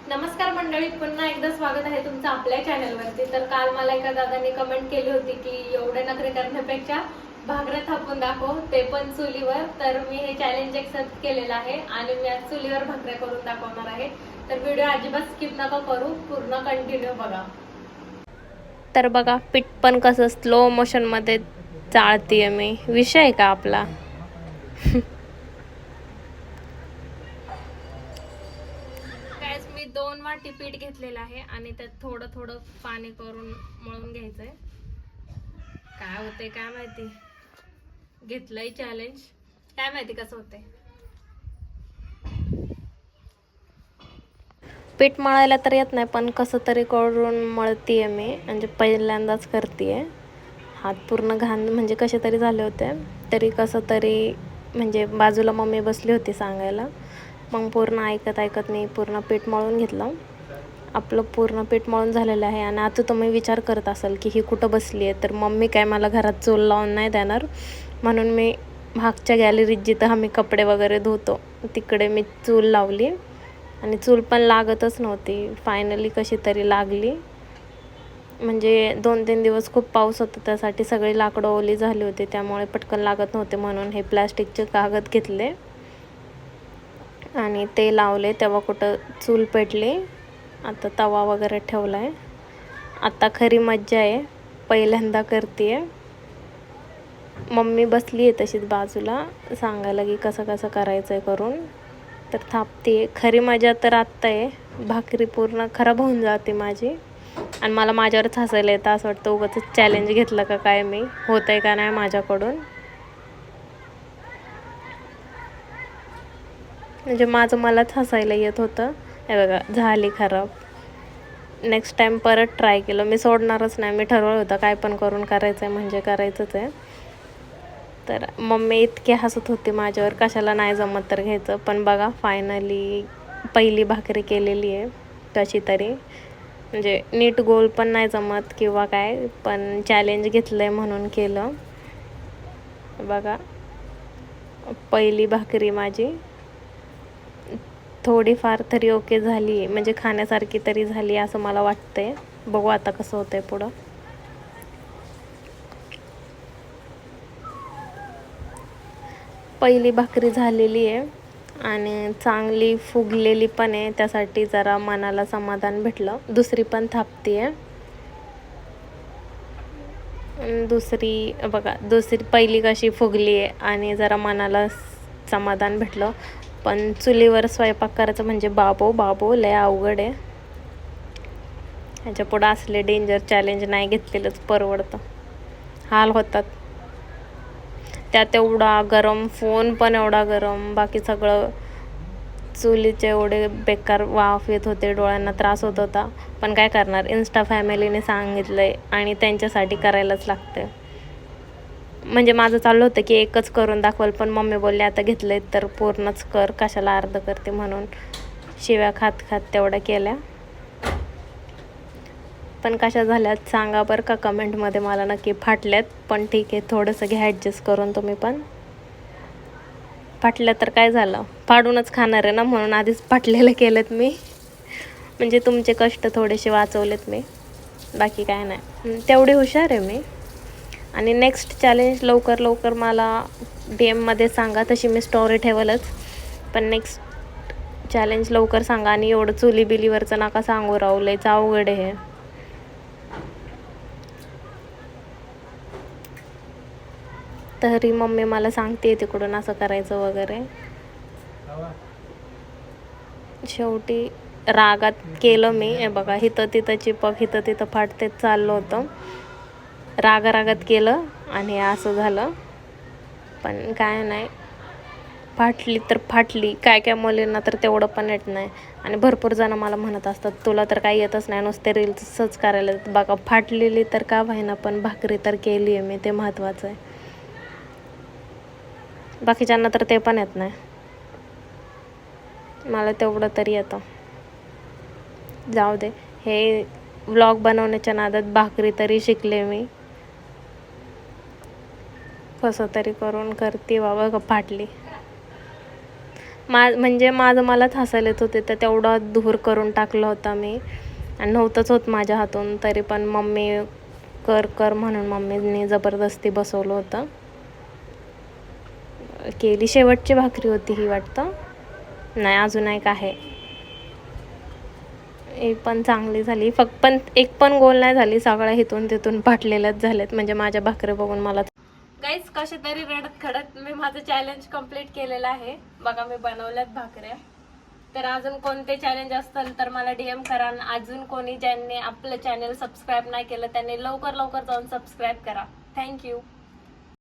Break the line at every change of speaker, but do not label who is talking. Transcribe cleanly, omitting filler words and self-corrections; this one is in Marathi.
नमस्कार मंडळी, पुन्हा एकदा स्वागत आहे तुमचं आपल्या चॅनलवरती. तर काल मला एका दादाने कमेंट केली होती की एवढे नखरे करण्यापेक्षा भाकऱ्या थापून दाखव, ते पण चुलीवर. तर मी हे चॅलेंज एक्सेप्ट केलेलं आहे आणि मी आज चुलीवर भाकऱ्या करून दाखवणार आहे. तर व्हिडिओ अजिबात स्किप नका करू, पूर्ण कंटिन्यू बघा. तर बघा, पीठ पण कसं स्लो मोशनमध्ये चाळतीये मी. विषय का आपला. मी 2 वाटी पीठ घेतलेलं आहे आणि त्यात थोडं थोडं पाणी करून मळून घ्यायचंय. काय होतंय काय माहिती. घेतलंय चॅलेंज, काय माहिती कसं होतंय. पीठ मळायला तर येत नाही, पण कसं तरी करून मळतीये मी. म्हणजे पहिल्यांदाच करतेय. हात पूर्ण घाण म्हणजे कसे तरी झाले होते, तरी कसं तरी म्हणजे बाजूला मम्मी बसली होती सांगायला. मग पूर्ण ऐकत मी पूर्ण पीठ मळून घेतलं. आपलं पूर्ण पीठ मळून झालेलं आहे. आणि आता तुम्ही विचार करत असाल की ही कुठं बसली आहे, तर मम्मी काय मला घरात चूल लावून नाही देणार, म्हणून मी मागच्या गॅलरीत जिथं आम्ही कपडे वगैरे धुतो तिकडे मी चूल लावली. आणि चूल पण लागतच नव्हती, फायनली कशी तरी लागली. म्हणजे 2-3 दिवस खूप पाऊस होता, त्यासाठी सगळी लाकडं ओली झाली होती, त्यामुळे पटकन लागत नव्हते. म्हणून हे प्लॅस्टिकचे कागद घेतले आणि ते लावले, तेव्हा कुठं चूल पेटली. आता तवा वगैरे ठेवला आहे. आता खरी मज्जा आहे, पहिल्यांदा करते. मम्मी बसली आहे तशीच बाजूला सांगायला की कसं कसं करायचं आहे करून. तर थापते. खरी मजा तर आत्ता आहे. भाकरी पूर्ण खराब होऊन जाते माझी आणि मला माझ्यावरच हसायला येतं. असं वाटतं उगाच चॅलेंज घेतलं का काय मी, होतंय का नाही माझ्याकडून. म्हणजे माझं मलाच हसायला येत होतं. हे बघा, झाली खराब. नेक्स्ट टाईम परत ट्राय केलं. मी सोडणारच नाही. मी ठरवलं होतं काय पण करून करायचं आहे म्हणजे करायचंच आहे. तर मम्मी इतके हसत होती माझ्यावर, कशाला नाही जमत तर घ्यायचं. पण बघा, फायनली पहिली भाकरी केलेली आहे कशी तरी. म्हणजे नीट गोल पण नाही जमत किंवा काय, पण चॅलेंज घेतलं आहे म्हणून केलं. बघा, पहिली भाकरी माझी थोडीफार तरी ओके झाली, म्हणजे खाण्यासारखी तरी झाली असं मला वाटतंय. बघू आता कसं होतंय पुढं. पहिली भाकरी झालेली आहे आणि चांगली फुगलेली पण आहे, त्यासाठी जरा मनाला समाधान भेटलं. दुसरी पण थापतीये. दुसरी बघा, पहिली कशी फुगली आहे आणि जरा मनाला समाधान भेटलं. पण चुलीवर स्वयंपाक करायचं म्हणजे बाबो लय अवघड आहे. ह्याच्या पुढं असले डेंजर चॅलेंज नाही घेतलेलंच परवडतं. हाल होतात. त्यात एवढा गरम फोन, पण एवढा गरम, बाकी सगळं. चुलीचे एवढे बेकार वाफ येत होते, डोळ्यांना त्रास होत होता. पण काय करणार, इन्स्टा फॅमिलीने सांगितलंय आणि त्यांच्यासाठी करायलाच लागतं. म्हणजे माझं चाललं होतं की एकच करून दाखवल, पण मम्मी बोलली आता घेतलंय तर पूर्णच कर, कशाला अर्ध करते, म्हणून शिव्या खात खात तेवढ्या केल्या. पण कशा झाल्यात सांगा बरं का कमेंटमध्ये मला नक्की. फाटल्यात पण ठीक आहे, थोडंसं घ्या ॲडजस्ट करून तुम्ही पण. फाटल्या तर काय झालं, फाडूनच खाणार आहे ना, म्हणून आधीच फाटलेलं केलेत मी. म्हणजे तुमचे कष्ट थोडेसे वाचवलेत मी, बाकी काय नाही. तेवढी हुशार आहे मी. आणि नेक्स्ट चॅलेंज लवकर मला DM मध्ये सांगा, तशी मी स्टोरी ठेवलंच. पण नेक्स्ट चॅलेंज लवकर सांगा. आणि एवढं चुली बिलीवरचं नका सांगू, राहुलच अवघड आहे. तरी मम्मी मला सांगते तिकडून असं करायचं वगैरे. शेवटी रागात केलं मी. हे बघा, हिथं तिथं चिपक, हिथं तिथं फाटतेच चाललं होतं. रागात केलं आणि असं झालं. पण काय नाही, फाटली तर फाटली. काय मुलींना तर तेवढं पण येत नाही. आणि भरपूर जण मला म्हणत असतात तुला तर काही येतच नाही, नुसते रील्सच करायला. बघा, फाटलेली तर का व्हायना, पण भाकरी तर केली आहे मी, ते महत्त्वाचं आहे. बाकीच्यांना तर ते पण येत नाही, मला तेवढं तरी येतं. जाऊ दे, हे व्लॉग बनवण्याच्या नादात भाकरी तरी शिकले मी. कसं तरी करून करते बाबा. का फाटली. म्हणजे माझं मलाच हसायला येत होते, तर तेवढा धूर करून टाकला होता मी आणि नव्हतंच होत माझ्या हातून. तरी पण मम्मी कर कर म्हणून मम्मीने जबरदस्ती बसवलं होतं. केली. शेवटची भाकरी होती ही वाटतं. नाही, अजून एक आहे. ही पण चांगली झाली. पण एक पण गोल नाही झाली. सगळ्या हिथून तिथून फाटलेल्याच झाल्यात. म्हणजे माझ्या भाकरी बघून मला गाईस कशा तरी रडत खडत मी माझं चॅलेंज कंप्लीट केलेलं आहे. बघा मी बनवल्यात भाकऱ्या. तर अजून कोणते चॅलेंज असतील तर मला DM करा. अजून कोणी ज्यांनी आपलं चॅनल सबस्क्राईब नाही केलं त्यांनी लवकर जाऊन सबस्क्राईब करा. थँक्यू.